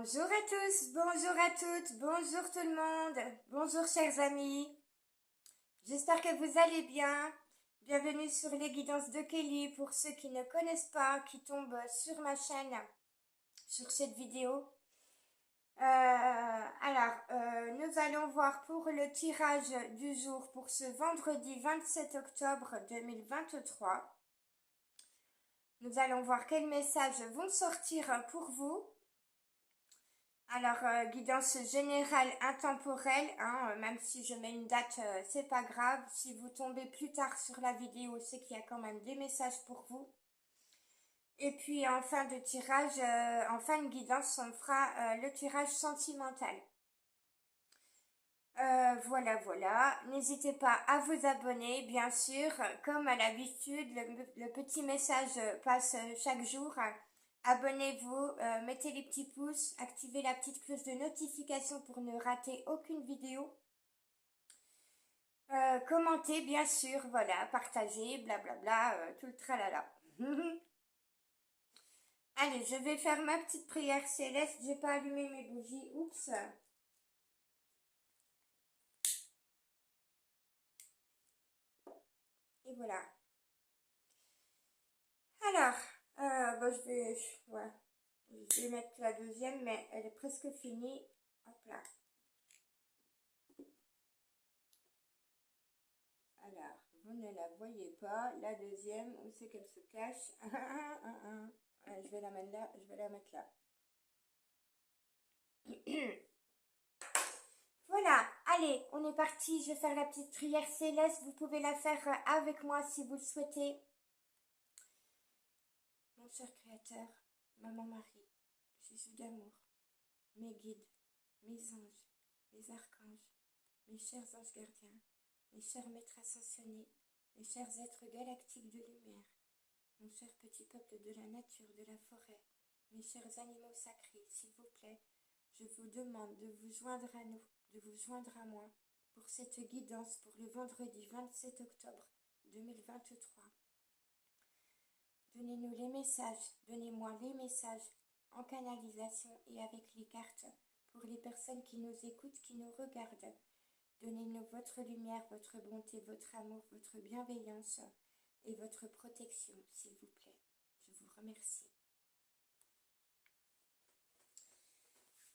Bonjour à tous, bonjour à toutes, bonjour tout le monde, bonjour chers amis. J'espère que vous allez bien. Bienvenue sur les guidances de Kelly pour ceux qui ne connaissent pas, qui tombent sur ma chaîne, sur cette vidéo. Nous allons voir pour le tirage du jour pour ce vendredi 27 octobre 2023. Nous allons voir quels messages vont sortir pour vous. Alors, guidance générale intemporelle, hein, même si je mets une date, c'est pas grave. Si vous tombez plus tard sur la vidéo, c'est qu'il y a quand même des messages pour vous. Et puis, en fin de tirage, en fin de guidance, on fera le tirage sentimental. Voilà. N'hésitez pas à vous abonner, bien sûr. Comme à l'habitude, le petit message passe chaque jour. Abonnez-vous, mettez les petits pouces, activez la petite cloche de notification pour ne rater aucune vidéo. Commentez, bien sûr, voilà, partagez, blablabla, tout le tralala. Allez, je vais faire ma petite prière céleste. J'ai pas allumé mes bougies, oups. Et voilà. Alors, je vais mettre la deuxième, mais elle est presque finie. Hop là. Alors, vous ne la voyez pas. La deuxième, où c'est qu'elle se cache? Je vais la mettre là. Je vais la mettre là. Voilà, allez, on est parti. Je vais faire la petite prière céleste. Vous pouvez la faire avec moi si vous le souhaitez. Mon cher Créateur, Maman Marie, Jésus d'amour, mes guides, mes anges, mes archanges, mes chers anges gardiens, mes chers maîtres ascensionnés, mes chers êtres galactiques de lumière, mon cher petit peuple de la nature, de la forêt, mes chers animaux sacrés, s'il vous plaît, je vous demande de vous joindre à nous, de vous joindre à moi, pour cette guidance pour le vendredi 27 octobre 2023. Donnez-nous les messages, donnez-moi les messages en canalisation et avec les cartes pour les personnes qui nous écoutent, qui nous regardent. Donnez-nous votre lumière, votre bonté, votre amour, votre bienveillance et votre protection, s'il vous plaît. Je vous remercie.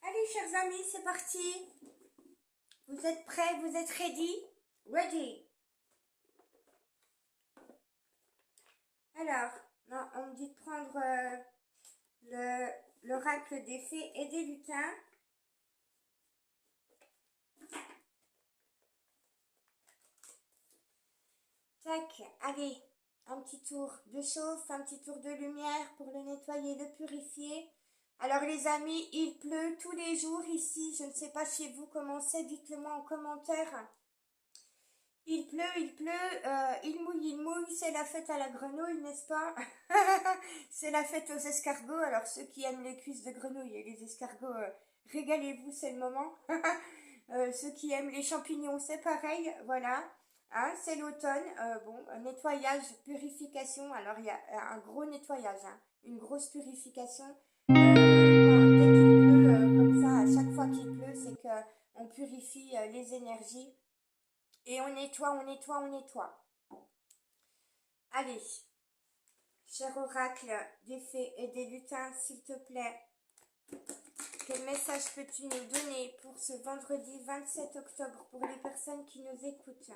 Allez, chers amis, c'est parti. Vous êtes prêts? Vous êtes ready? Ready. Alors, non, on me dit de prendre l'oracle des fées et des lutins. Tac, allez, un petit tour de chauffe, un petit tour de lumière pour le nettoyer, le purifier. Alors les amis, il pleut tous les jours ici, je ne sais pas chez vous comment c'est, dites-le moi en commentaire. Il pleut, il mouille, c'est la fête à la grenouille, n'est-ce pas? C'est la fête aux escargots, alors ceux qui aiment les cuisses de grenouille et les escargots, régalez-vous, c'est le moment. Ceux qui aiment les champignons, c'est pareil, voilà. Hein, c'est l'automne, nettoyage, purification, alors il y a un gros nettoyage, hein, une grosse purification. Dès qu'il pleut, comme ça, à chaque fois qu'il pleut, c'est qu'on purifie les énergies. Et on nettoie, on nettoie, on nettoie. Allez, cher oracle des fées et des lutins, s'il te plaît, quel message peux-tu nous donner pour ce vendredi 27 octobre pour les personnes qui nous écoutent,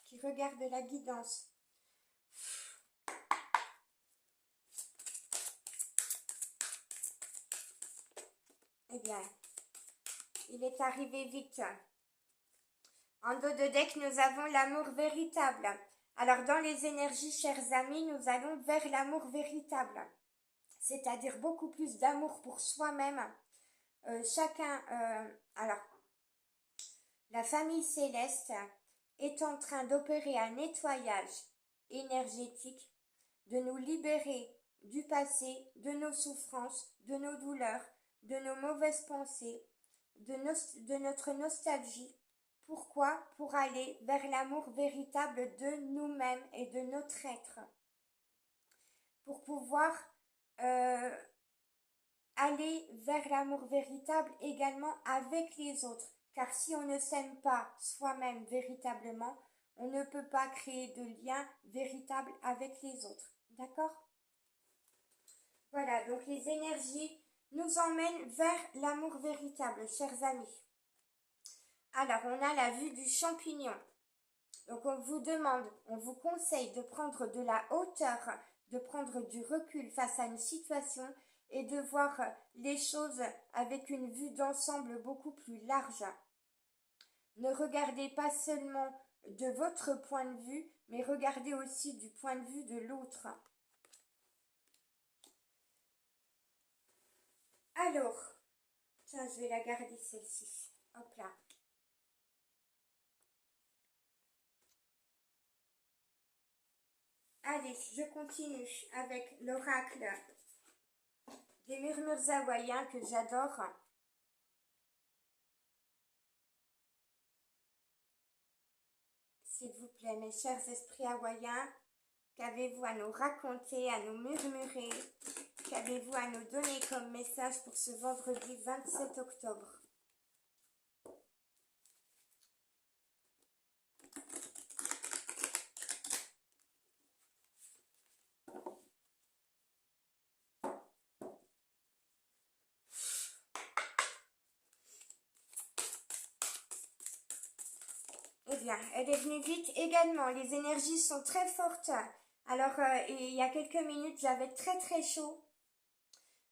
qui regardent la guidance? Eh bien, il est arrivé vite. En dos de deck, nous avons l'amour véritable. Alors, dans les énergies, chers amis, nous allons vers l'amour véritable. C'est-à-dire beaucoup plus d'amour pour soi-même. Alors, la famille céleste est en train d'opérer un nettoyage énergétique, de nous libérer du passé, de nos souffrances, de nos douleurs, de nos mauvaises pensées, de notre nostalgie. Pourquoi? Pour aller vers l'amour véritable de nous-mêmes et de notre être. Pour pouvoir aller vers l'amour véritable également avec les autres. Car si on ne s'aime pas soi-même véritablement, on ne peut pas créer de lien véritable avec les autres. D'accord? Voilà, donc les énergies nous emmènent vers l'amour véritable, chers amis. Alors, on a la vue du champignon. Donc, on vous demande, on vous conseille de prendre de la hauteur, de prendre du recul face à une situation et de voir les choses avec une vue d'ensemble beaucoup plus large. Ne regardez pas seulement de votre point de vue, mais regardez aussi du point de vue de l'autre. Alors, tiens, je vais la garder celle-ci. Hop là. Allez, je continue avec l'oracle des murmures hawaïens que j'adore. S'il vous plaît, mes chers esprits hawaïens, qu'avez-vous à nous raconter, à nous murmurer? Qu'avez-vous à nous donner comme message pour ce vendredi 27 octobre? Eh bien, elle est venue vite également. Les énergies sont très fortes. Alors, il y a quelques minutes, j'avais très très chaud.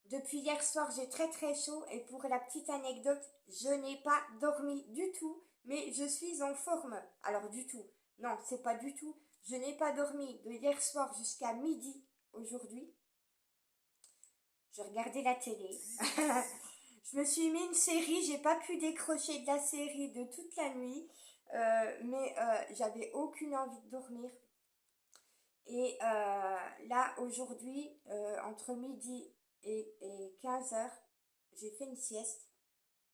Depuis hier soir, j'ai très très chaud. Et pour la petite anecdote, je n'ai pas dormi du tout, mais je suis en forme. Alors, du tout. Non, c'est pas du tout. Je n'ai pas dormi de hier soir jusqu'à midi aujourd'hui. J'ai regardé la télé. Je me suis mis une série. J'ai pas pu décrocher de la série de toute la nuit. Mais j'avais aucune envie de dormir. Et là, aujourd'hui, entre midi et 15 heures, j'ai fait une sieste.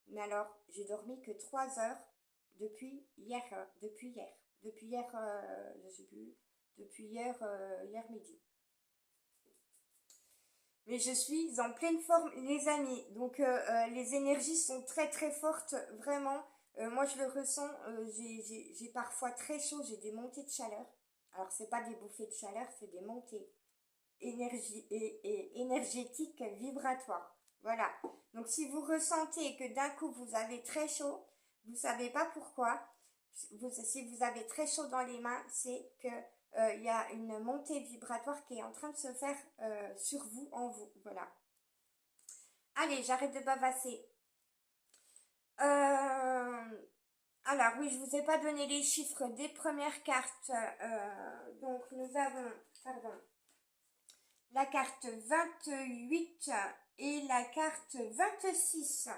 Mais alors, j'ai dormi que 3 heures depuis hier. Depuis hier, je sais plus. Depuis hier midi. Mais je suis en pleine forme, les amis. Donc, les énergies sont très très fortes, vraiment. Moi, je le ressens. J'ai parfois très chaud, j'ai des montées de chaleur. Alors, c'est pas des bouffées de chaleur, c'est des montées et énergétiques vibratoires. Voilà. Donc, si vous ressentez que d'un coup, vous avez très chaud, vous savez pas pourquoi. Si vous avez très chaud dans les mains, c'est que il y a une montée vibratoire qui est en train de se faire sur vous, en vous. Voilà. Allez, j'arrête de bavasser. Alors oui, je vous ai pas donné les chiffres des premières cartes. Donc nous avons, pardon, la carte 28 et la carte 26.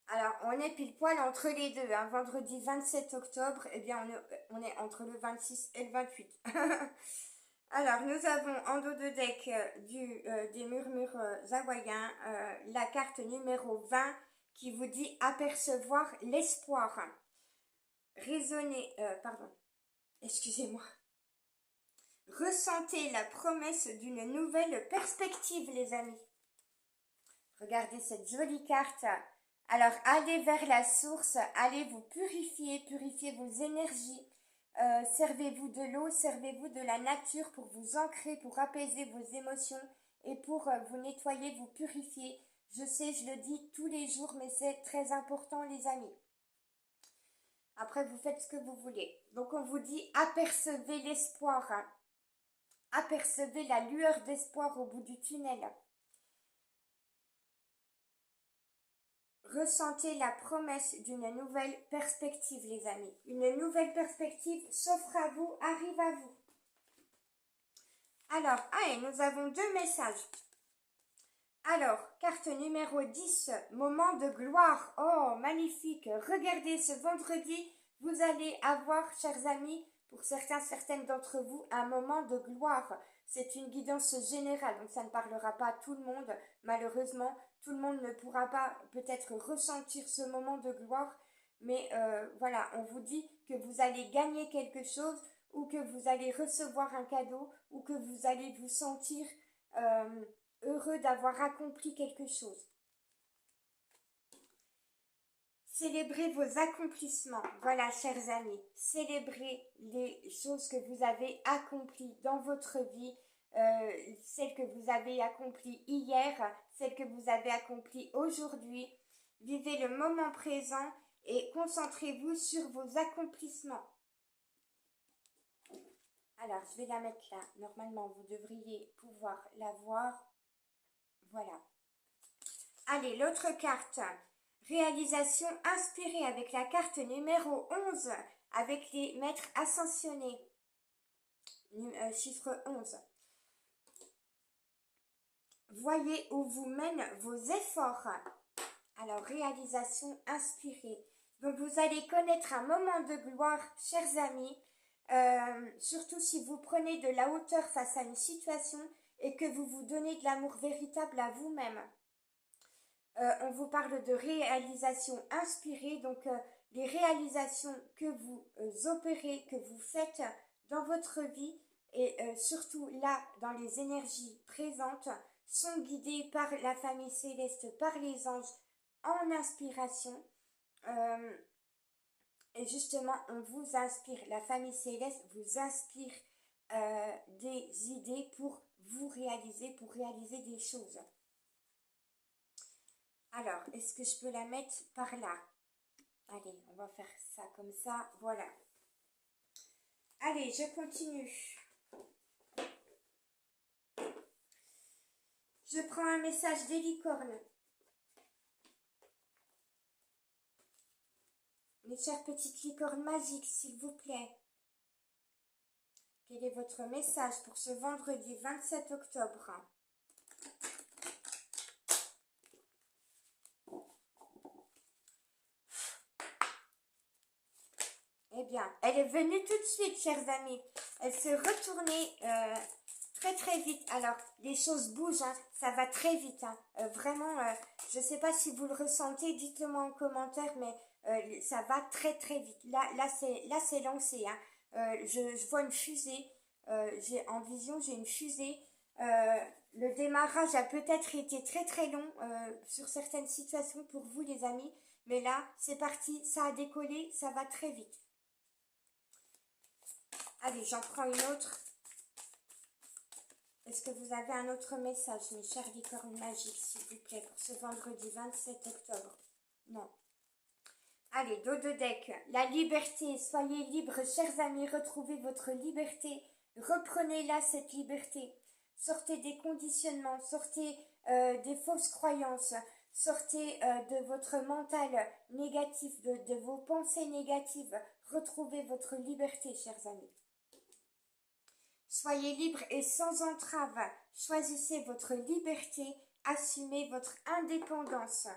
Alors, on est pile poil entre les deux. Hein. Vendredi 27 octobre, eh bien, on est entre le 26 et le 28. Alors, nous avons en dos de deck des murmures hawaïens la carte numéro 20 qui vous dit apercevoir l'espoir. Raisonner, pardon, excusez-moi. Ressentez la promesse d'une nouvelle perspective, les amis. Regardez cette jolie carte. Alors, allez vers la source, allez vous purifiez vos énergies. Servez-vous de l'eau, servez-vous de la nature pour vous ancrer, pour apaiser vos émotions et pour vous nettoyer, vous purifier. Je sais, je le dis tous les jours, mais c'est très important, les amis. Après, vous faites ce que vous voulez. Donc, on vous dit, apercevez l'espoir. Hein. Apercevez la lueur d'espoir au bout du tunnel. Ressentez la promesse d'une nouvelle perspective, les amis. Une nouvelle perspective s'offre à vous, arrive à vous. Alors, allez, nous avons deux messages. Alors, carte numéro 10, moment de gloire. Oh, magnifique. Regardez, ce vendredi, vous allez avoir, chers amis, pour certaines d'entre vous, un moment de gloire. C'est une guidance générale, donc ça ne parlera pas à tout le monde. Malheureusement, tout le monde ne pourra pas peut-être ressentir ce moment de gloire. Mais voilà, on vous dit que vous allez gagner quelque chose ou que vous allez recevoir un cadeau ou que vous allez vous sentir heureux d'avoir accompli quelque chose. Célébrez vos accomplissements. Voilà, chers amis, célébrez les choses que vous avez accomplies dans votre vie, celles que vous avez accomplies hier, celles que vous avez accomplies aujourd'hui. Vivez le moment présent et concentrez-vous sur vos accomplissements. Alors, je vais la mettre là. Normalement, vous devriez pouvoir la voir. Voilà. Allez, l'autre carte. Réalisation inspirée avec la carte numéro 11, avec les maîtres ascensionnés. Chiffre 11. Voyez où vous mènent vos efforts. Alors, réalisation inspirée. Donc, vous allez connaître un moment de gloire, chers amis, surtout si vous prenez de la hauteur face à une situation et que vous vous donnez de l'amour véritable à vous-même. On vous parle de réalisation inspirée, donc les réalisations que vous opérez, que vous faites dans votre vie et surtout là, dans les énergies présentes, sont guidées par la famille céleste, par les anges, en inspiration. Et justement, on vous inspire, la famille céleste vous inspire des idées pour vous réaliser, pour réaliser des choses. Alors, est-ce que je peux la mettre par là? Allez, on va faire ça comme ça, voilà. Allez, je continue. Je prends un message des licornes. Mes chères petites licornes magiques, s'il vous plaît. Quel est votre message pour ce vendredi 27 octobre? Eh bien, elle est venue tout de suite, chers amis. Elle s'est retournée très très vite. Alors, les choses bougent, hein, ça va très vite. Hein. Vraiment, je ne sais pas si vous le ressentez, dites-le moi en commentaire, mais ça va très très vite. Là c'est lancé. Hein. Je vois une fusée. En vision, j'ai une fusée. Le démarrage a peut-être été très très long sur certaines situations pour vous, les amis. Mais là, c'est parti, ça a décollé, ça va très vite. Allez, j'en prends une autre. Est-ce que vous avez un autre message, mes chères licornes magiques, s'il vous plaît, pour ce vendredi 27 octobre? Non. Allez, dos de deck. La liberté. Soyez libres, chers amis. Retrouvez votre liberté. Reprenez-la, cette liberté. Sortez des conditionnements. Sortez des fausses croyances. Sortez de votre mental négatif, de vos pensées négatives. Retrouvez votre liberté, chers amis. Soyez libres et sans entrave. Choisissez votre liberté. Assumez votre indépendance.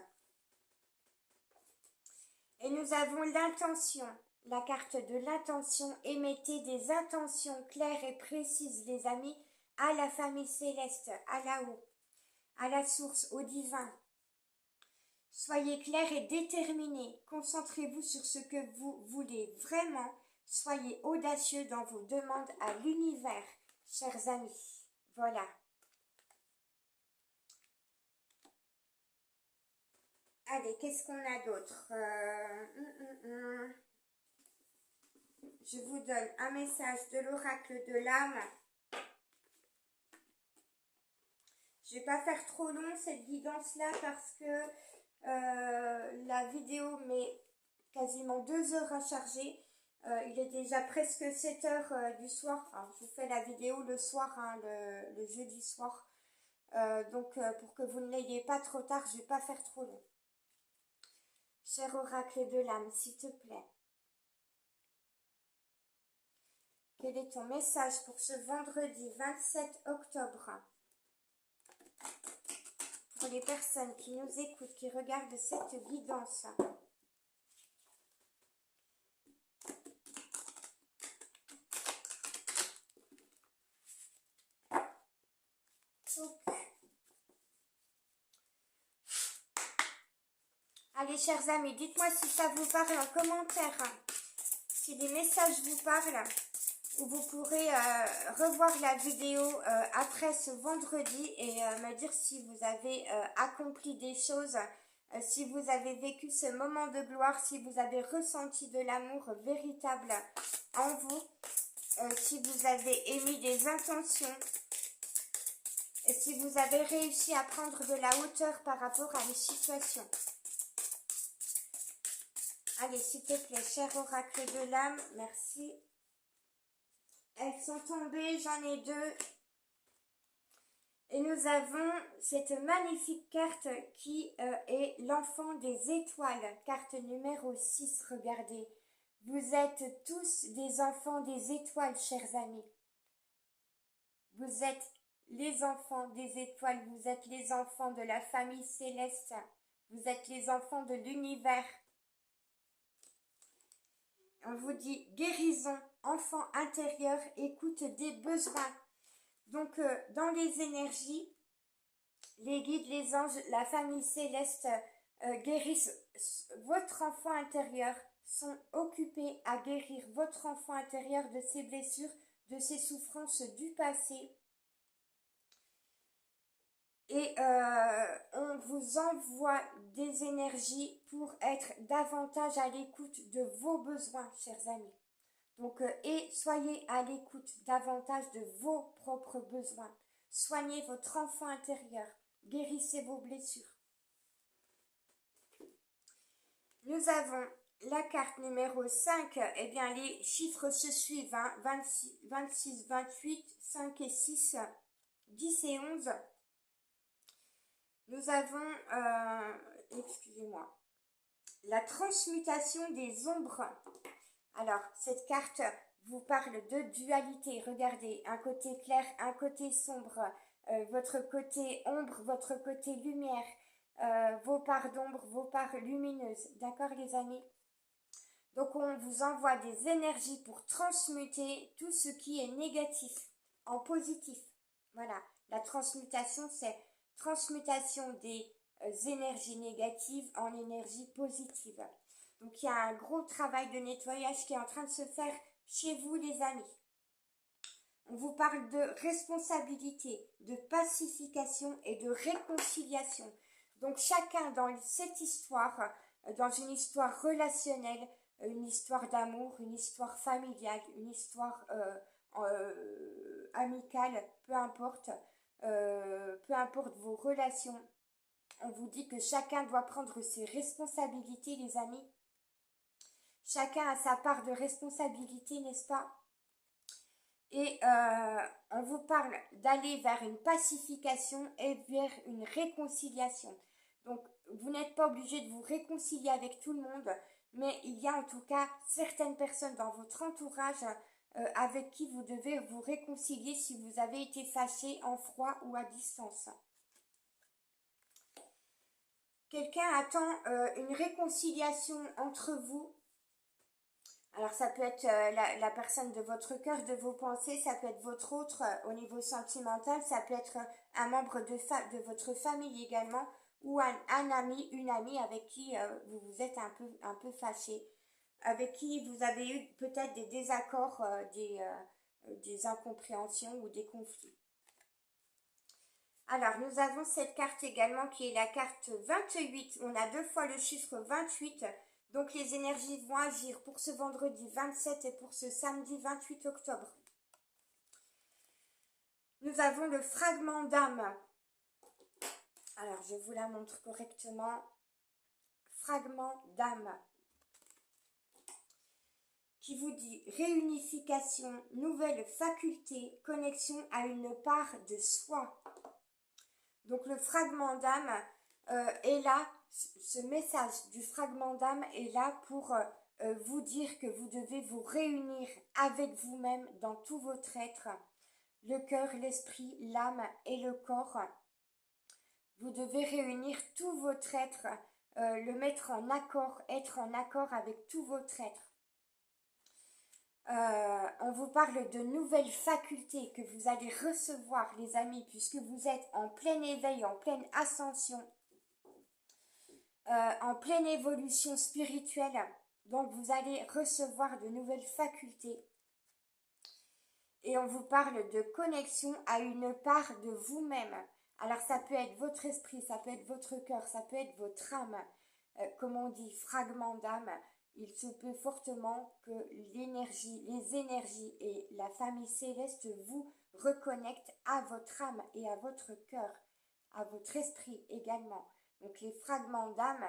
Et nous avons l'intention. La carte de l'intention. Émettez des intentions claires et précises, les amis, à la famille céleste, à là-haut, à la source, au divin. Soyez clairs et déterminés. Concentrez-vous sur ce que vous voulez vraiment. Soyez audacieux dans vos demandes à l'univers, chers amis. Voilà. Allez, qu'est-ce qu'on a d'autre? Je vous donne un message de l'oracle de l'âme. Je ne vais pas faire trop long cette guidance-là parce que la vidéo met quasiment 2 heures à charger. Il est déjà presque 7 heures du soir. Alors, je vous fais la vidéo le soir, hein, le jeudi soir. Donc, pour que vous ne l'ayez pas trop tard, je ne vais pas faire trop long. Cher oracle de l'âme, s'il te plaît. Quel est ton message pour ce vendredi 27 octobre? Pour les personnes qui nous écoutent, qui regardent cette guidance. Allez, chers amis, dites-moi si ça vous parle en commentaire. Si les messages vous parlent. où vous pourrez revoir la vidéo après ce vendredi et me dire si vous avez accompli des choses, si vous avez vécu ce moment de gloire, si vous avez ressenti de l'amour véritable en vous, si vous avez émis des intentions, et si vous avez réussi à prendre de la hauteur par rapport à une situation. Allez, s'il te plaît, cher oracle de l'âme, merci. Elles sont tombées, j'en ai deux. Et nous avons cette magnifique carte qui est l'enfant des étoiles. Carte numéro 6, regardez. Vous êtes tous des enfants des étoiles, chers amis. Vous êtes les enfants des étoiles, vous êtes les enfants de la famille céleste. Vous êtes les enfants de l'univers. On vous dit guérison, enfant intérieur, écoute des besoins. Donc, dans les énergies, les guides, les anges, la famille céleste guérissent votre enfant intérieur, sont occupés à guérir votre enfant intérieur de ses blessures, de ses souffrances du passé. Et on vous envoie des énergies pour être davantage à l'écoute de vos besoins, chers amis. Donc, et soyez à l'écoute davantage de vos propres besoins. Soignez votre enfant intérieur. Guérissez vos blessures. Nous avons la carte numéro 5. Eh bien, les chiffres se suivent. 26, 28, 5 et 6, 10 et 11. Nous avons, excusez-moi, la transmutation des ombres. Alors, cette carte vous parle de dualité. Regardez, un côté clair, un côté sombre, votre côté ombre, votre côté lumière, vos parts d'ombre, vos parts lumineuses. D'accord, les amis? Donc, on vous envoie des énergies pour transmuter tout ce qui est négatif en positif. Voilà, la transmutation, c'est transmutation des énergies négatives en énergie positive. Donc, il y a un gros travail de nettoyage qui est en train de se faire chez vous, les amis. On vous parle de responsabilité, de pacification et de réconciliation. Donc, chacun dans cette histoire, dans une histoire relationnelle, une histoire d'amour, une histoire familiale, une histoire amicale, peu importe vos relations, on vous dit que chacun doit prendre ses responsabilités, les amis. Chacun a sa part de responsabilité, n'est-ce pas? Et on vous parle d'aller vers une pacification et vers une réconciliation. Donc, vous n'êtes pas obligé de vous réconcilier avec tout le monde, mais il y a en tout cas certaines personnes dans votre entourage avec qui vous devez vous réconcilier si vous avez été fâché en froid ou à distance. Quelqu'un attend une réconciliation entre vous. Alors ça peut être la personne de votre cœur, de vos pensées, ça peut être votre autre au niveau sentimental, ça peut être un membre de votre famille également, ou un ami, une amie avec qui vous vous êtes un peu fâché, avec qui vous avez eu peut-être des désaccords, des incompréhensions ou des conflits. Alors, nous avons cette carte également qui est la carte 28. On a deux fois le chiffre 28. Donc, les énergies vont agir pour ce vendredi 27 et pour ce samedi 28 octobre. Nous avons le fragment d'âme. Alors, je vous la montre correctement. Fragment d'âme. Qui vous dit réunification, nouvelle faculté, connexion à une part de soi. Donc le fragment d'âme est là, ce message du fragment d'âme est là pour vous dire que vous devez vous réunir avec vous-même dans tout votre être, le cœur, l'esprit, l'âme et le corps. Vous devez réunir tout votre être, le mettre en accord, être en accord avec tout votre être. On vous parle de nouvelles facultés que vous allez recevoir, les amis, puisque vous êtes en plein éveil, en pleine ascension, en pleine évolution spirituelle. Donc, vous allez recevoir de nouvelles facultés. Et on vous parle de connexion à une part de vous-même. Alors ça peut être votre esprit, ça peut être votre cœur, ça peut être votre âme, comme on dit, fragment d'âme. Il se peut fortement que l'énergie, les énergies et la famille céleste vous reconnectent à votre âme et à votre cœur, à votre esprit également. Donc les fragments d'âme,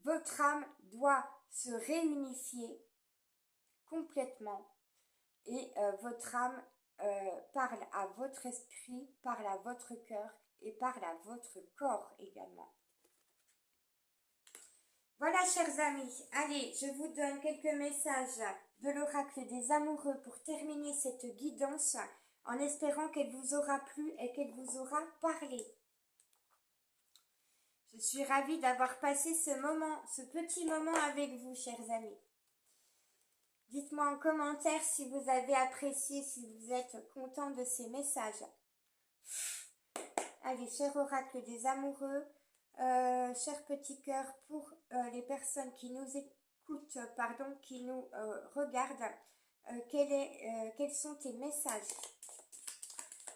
votre âme doit se réunifier complètement et votre âme parle à votre esprit, parle à votre cœur et parle à votre corps également. Voilà, chers amis, allez, je vous donne quelques messages de l'oracle des amoureux pour terminer cette guidance en espérant qu'elle vous aura plu et qu'elle vous aura parlé. Je suis ravie d'avoir passé ce petit moment avec vous, chers amis. Dites-moi en commentaire si vous avez apprécié, si vous êtes content de ces messages. Allez, cher oracle des amoureux, cher petit cœur, pour les personnes qui nous écoutent, qui nous regardent, quels sont tes messages?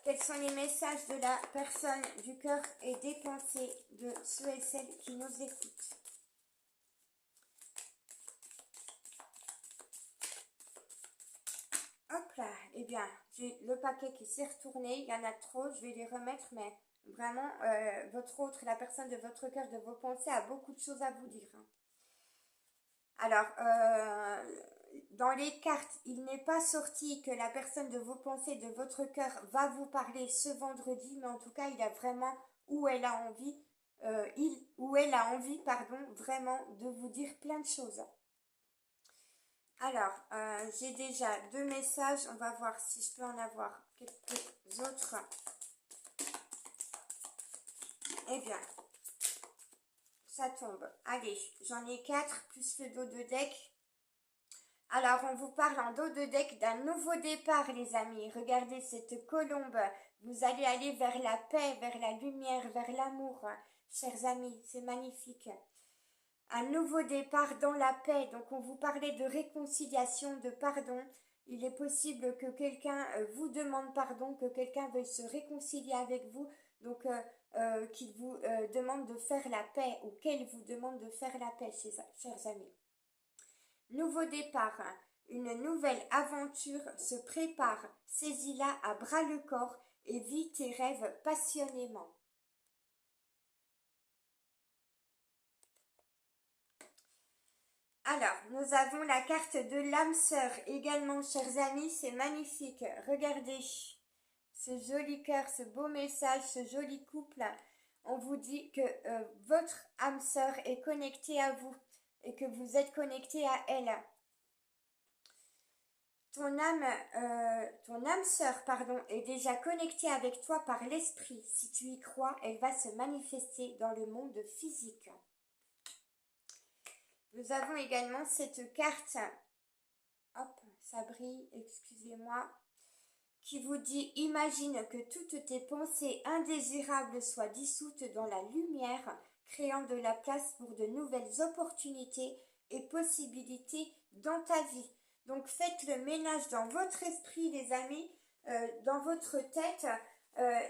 Quels sont les messages de la personne du cœur et des pensées de ceux et celles qui nous écoutent? Hop là, eh bien, j'ai le paquet qui s'est retourné, il y en a trop, je vais les remettre, mais vraiment, la personne de votre cœur, de vos pensées, a beaucoup de choses à vous dire. Hein. Alors, dans les cartes, il n'est pas sorti que la personne de vos pensées, de votre cœur, va vous parler ce vendredi, mais en tout cas, il a vraiment, où elle a envie, vraiment de vous dire plein de choses. Alors, j'ai déjà 2 messages. On va voir si je peux en avoir quelques autres. Eh bien, ça tombe. Allez, j'en ai 4 plus le dos de deck. Alors, on vous parle en dos de deck d'un nouveau départ, les amis. Regardez cette colombe. Vous allez aller vers la paix, vers la lumière, vers l'amour. Chers amis, c'est magnifique. Un nouveau départ dans la paix. Donc on vous parlait de réconciliation, de pardon. Il est possible que quelqu'un vous demande pardon, que quelqu'un veuille se réconcilier avec vous, donc qu'il vous demande de faire la paix ou qu'elle vous demande de faire la paix, chers amis. Nouveau départ, une nouvelle aventure se prépare. Saisis-la à bras le corps et vis tes rêves passionnément. Alors, nous avons la carte de l'âme sœur également, chers amis, c'est magnifique. Regardez ce joli cœur, ce beau message, ce joli couple. On vous dit que votre âme sœur est connectée à vous et que vous êtes connecté à elle. Ton âme sœur, est déjà connectée avec toi par l'esprit. Si tu y crois, elle va se manifester dans le monde physique. Nous avons également cette carte, hop, ça brille, excusez-moi, qui vous dit « Imagine que toutes tes pensées indésirables soient dissoutes dans la lumière, créant de la place pour de nouvelles opportunités et possibilités dans ta vie. » Donc faites le ménage dans votre esprit, les amis, dans votre tête.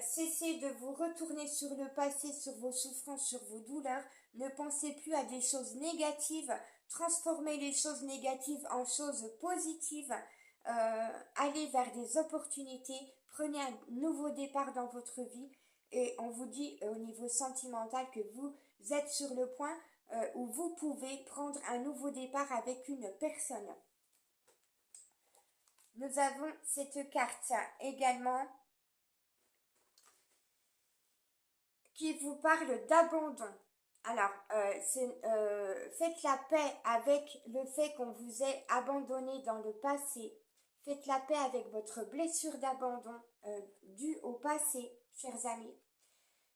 Cessez de vous retourner sur le passé, sur vos souffrances, sur vos douleurs. Ne pensez plus à des choses négatives. Transformez les choses négatives en choses positives. Allez vers des opportunités. Prenez un nouveau départ dans votre vie. Et on vous dit au niveau sentimental que vous êtes sur le point où vous pouvez prendre un nouveau départ avec une personne. Nous avons cette carte également qui vous parle d'abandon. Alors, faites la paix avec le fait qu'on vous ait abandonné dans le passé. Faites la paix avec votre blessure d'abandon due au passé, chers amis.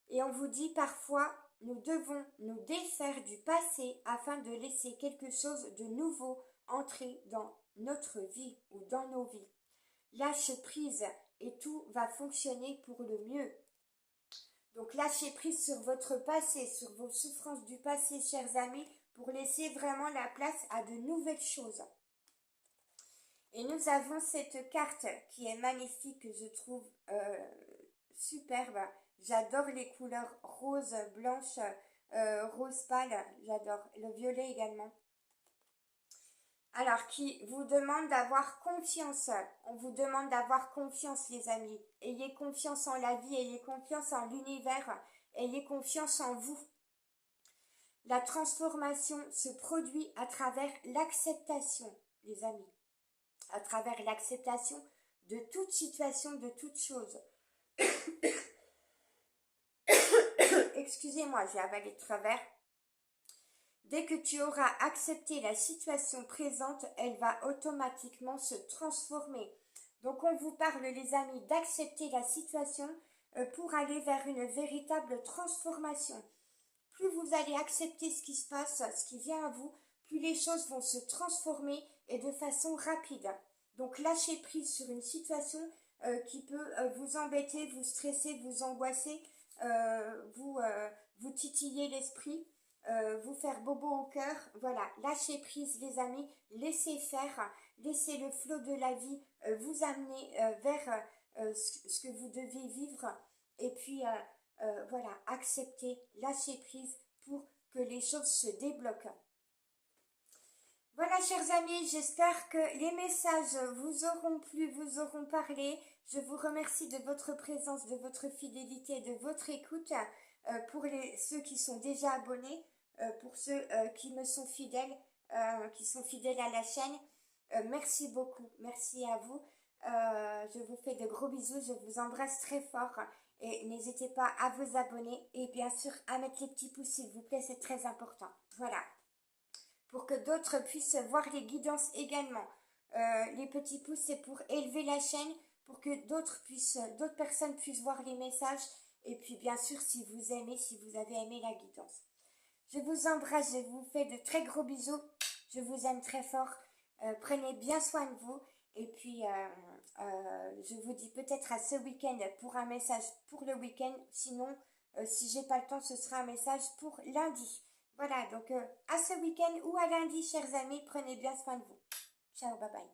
Et on vous dit parfois, nous devons nous défaire du passé afin de laisser quelque chose de nouveau entrer dans notre vie ou dans nos vies. Lâche prise et tout va fonctionner pour le mieux. Donc lâchez prise sur votre passé, sur vos souffrances du passé, chers amis, pour laisser vraiment la place à de nouvelles choses. Et nous avons cette carte qui est magnifique, que je trouve superbe. J'adore les couleurs rose, blanche, rose pâle. J'adore. Le violet également. Alors, qui vous demande d'avoir confiance. On vous demande d'avoir confiance, les amis. Ayez confiance en la vie, ayez confiance en l'univers, ayez confiance en vous. La transformation se produit à travers l'acceptation, les amis. À travers l'acceptation de toute situation, de toute chose. Excusez-moi, j'ai avalé de travers. Dès que tu auras accepté la situation présente, elle va automatiquement se transformer. Donc on vous parle, les amis, d'accepter la situation pour aller vers une véritable transformation. Plus vous allez accepter ce qui se passe, ce qui vient à vous, plus les choses vont se transformer et de façon rapide. Donc lâchez prise sur une situation qui peut vous embêter, vous stresser, vous angoisser, vous titiller l'esprit. Vous faire bobo au cœur, voilà, lâchez prise, les amis, laissez faire, laissez le flot de la vie vous amener vers ce que vous devez vivre, et puis voilà, acceptez, lâchez prise pour que les choses se débloquent. Voilà, chers amis, j'espère que les messages vous auront plu, vous auront parlé. Je vous remercie de votre présence, de votre fidélité et de votre écoute. Pour ceux qui sont déjà abonnés, pour ceux qui me sont fidèles, qui sont fidèles à la chaîne, merci beaucoup, merci à vous. Je vous fais de gros bisous, je vous embrasse très fort et n'hésitez pas à vous abonner et bien sûr à mettre les petits pouces s'il vous plaît, c'est très important. Voilà, pour que d'autres puissent voir les guidances également. Les petits pouces, c'est pour élever la chaîne, pour que d'autres personnes puissent voir les messages. Et puis bien sûr, si vous avez aimé la guidance. Je vous embrasse, je vous fais de très gros bisous. Je vous aime très fort. Prenez bien soin de vous. Et puis, je vous dis peut-être à ce week-end pour un message pour le week-end. Sinon, si j'ai pas le temps, ce sera un message pour lundi. Voilà, donc à ce week-end ou à lundi, chers amis, prenez bien soin de vous. Ciao, bye bye.